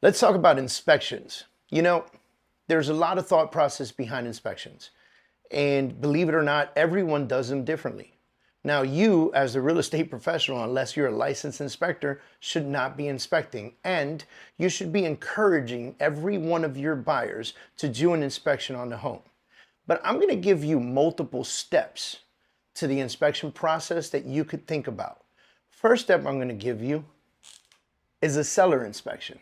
Let's talk about inspections. You know, there's a lot of thought process behind inspections. And believe it or not, everyone does them differently. Now, you as a real estate professional, unless you're a licensed inspector, should not be inspecting. And you should be encouraging every one of your buyers to do an inspection on the home. But I'm going to give you multiple steps to the inspection process that you could think about. First step I'm going to give you is a seller inspection.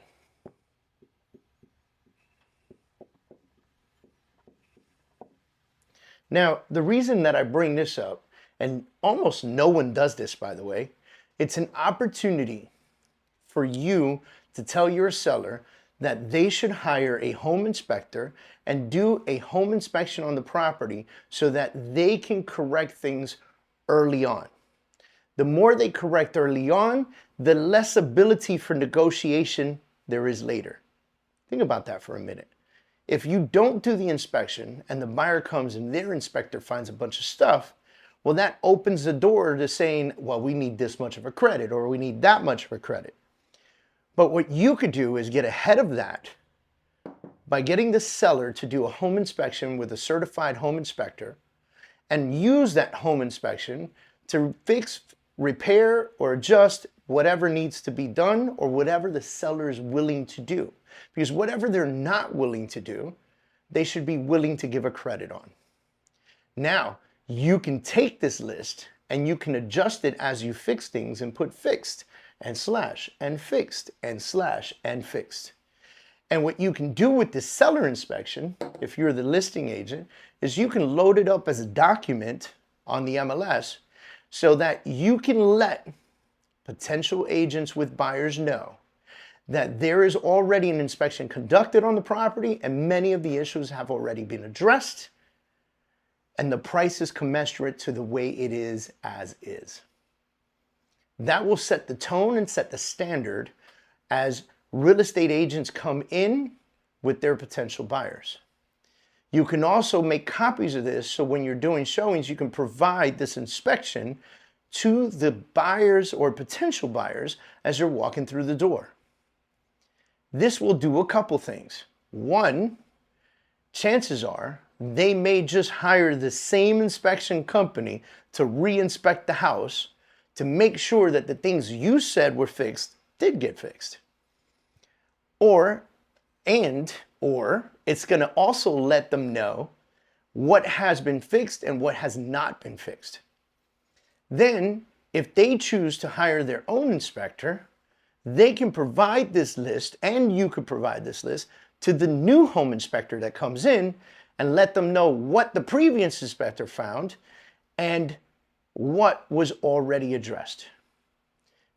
Now, the reason that I bring this up, and almost no one does this, by the way, it's an opportunity for you to tell your seller that they should hire a home inspector and do a home inspection on the property so that they can correct things early on. The more they correct early on, the less ability for negotiation there is later. Think about that for a minute. If you don't do the inspection and the buyer comes and their inspector finds a bunch of stuff, well, that opens the door to saying, well, we need this much of a credit or we need that much of a credit. But what you could do is get ahead of that by getting the seller to do a home inspection with a certified home inspector and use that home inspection to fix, repair, or adjust whatever needs to be done or whatever the seller is willing to do. Because whatever they're not willing to do, they should be willing to give a credit on. Now, you can take this list and you can adjust it as you fix things and put fixed and slash and fixed and slash and fixed. And what you can do with this seller inspection, if you're the listing agent, is you can load it up as a document on the MLS so that you can let potential agents with buyers know that there is already an inspection conducted on the property and many of the issues have already been addressed and the price is commensurate to the way it is as is. That will set the tone and set the standard as real estate agents come in with their potential buyers. You can also make copies of this so when you're doing showings, you can provide this inspection to the buyers or potential buyers as you're walking through the door. This will do a couple things. One, chances are they may just hire the same inspection company to re-inspect the house to make sure that the things you said were fixed did get fixed. Or it's going to also let them know what has been fixed and what has not been fixed. Then, if they choose to hire their own inspector, they can provide this list, and you could provide this list, to the new home inspector that comes in and let them know what the previous inspector found and what was already addressed.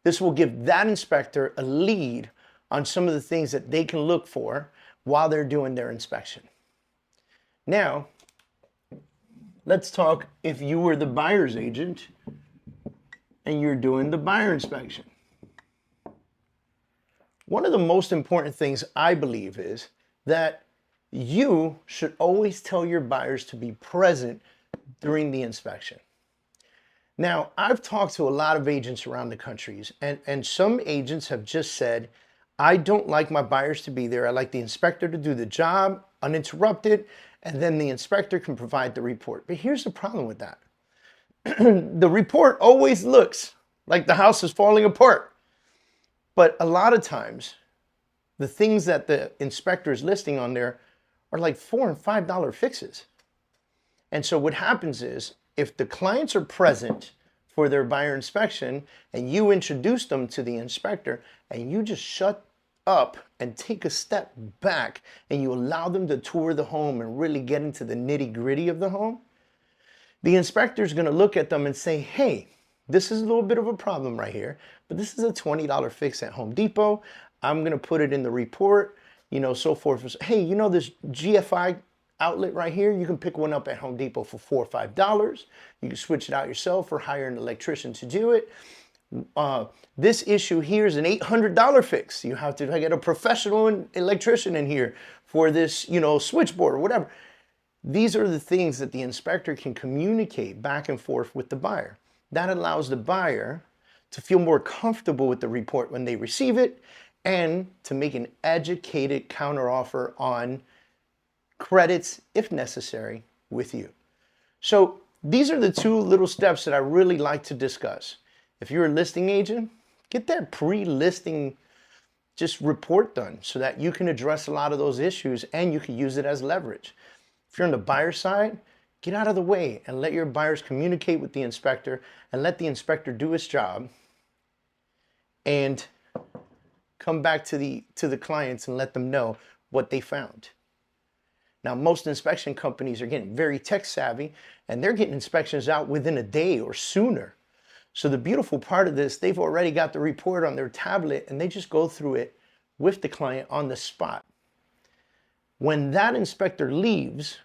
This will give that inspector a lead on some of the things that they can look for while they're doing their inspection. Now, let's talk if you were the buyer's agent and you're doing the buyer inspection. One of the most important things I believe is that you should always tell your buyers to be present during the inspection. Now, I've talked to a lot of agents around the country, and some agents have just said, I don't like my buyers to be there. I like the inspector to do the job uninterrupted, and then the inspector can provide the report. But here's the problem with that. The report always looks like the house is falling apart. But a lot of times, the things that the inspector is listing on there are like $4 and $5 fixes. And so what happens is, if the clients are present for their buyer inspection and you introduce them to the inspector and you just shut up and take a step back and you allow them to tour the home and really get into the nitty-gritty of the home, the inspector is going to look at them and say, hey, this is a little bit of a problem right here, but this is a $20 fix at Home Depot. I'm going to put it in the report, so forth. Hey, this GFI outlet right here, you can pick one up at Home Depot for $4 or $5. You can switch it out yourself or hire an electrician to do it. This issue here is an $800 fix. You have to get a professional electrician in here for this, switchboard or whatever. These are the things that the inspector can communicate back and forth with the buyer. That allows the buyer to feel more comfortable with the report when they receive it and to make an educated counteroffer on credits, if necessary, with you. So these are the two little steps that I really like to discuss. If you're a listing agent, get that pre-listing just report done so that you can address a lot of those issues and you can use it as leverage. If you're on the buyer side, get out of the way and let your buyers communicate with the inspector and let the inspector do his job and come back to the clients and let them know what they found. Now, most inspection companies are getting very tech savvy and they're getting inspections out within a day or sooner. So the beautiful part of this, they've already got the report on their tablet and they just go through it with the client on the spot. When that inspector leaves,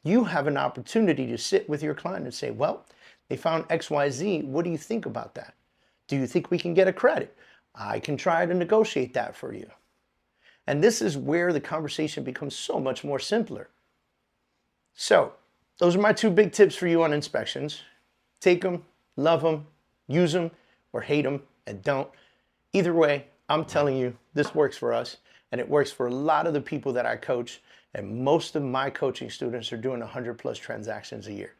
you have an opportunity to sit with your client and say, well, they found XYZ. What do you think about that? Do you think we can get a credit? I can try to negotiate that for you. And this is where the conversation becomes so much more simpler. So those are my two big tips for you on inspections. Take them, love them, use them, or hate them and don't. Either way, I'm telling you, this works for us and it works for a lot of the people that I coach, and most of my coaching students are doing 100+ transactions a year.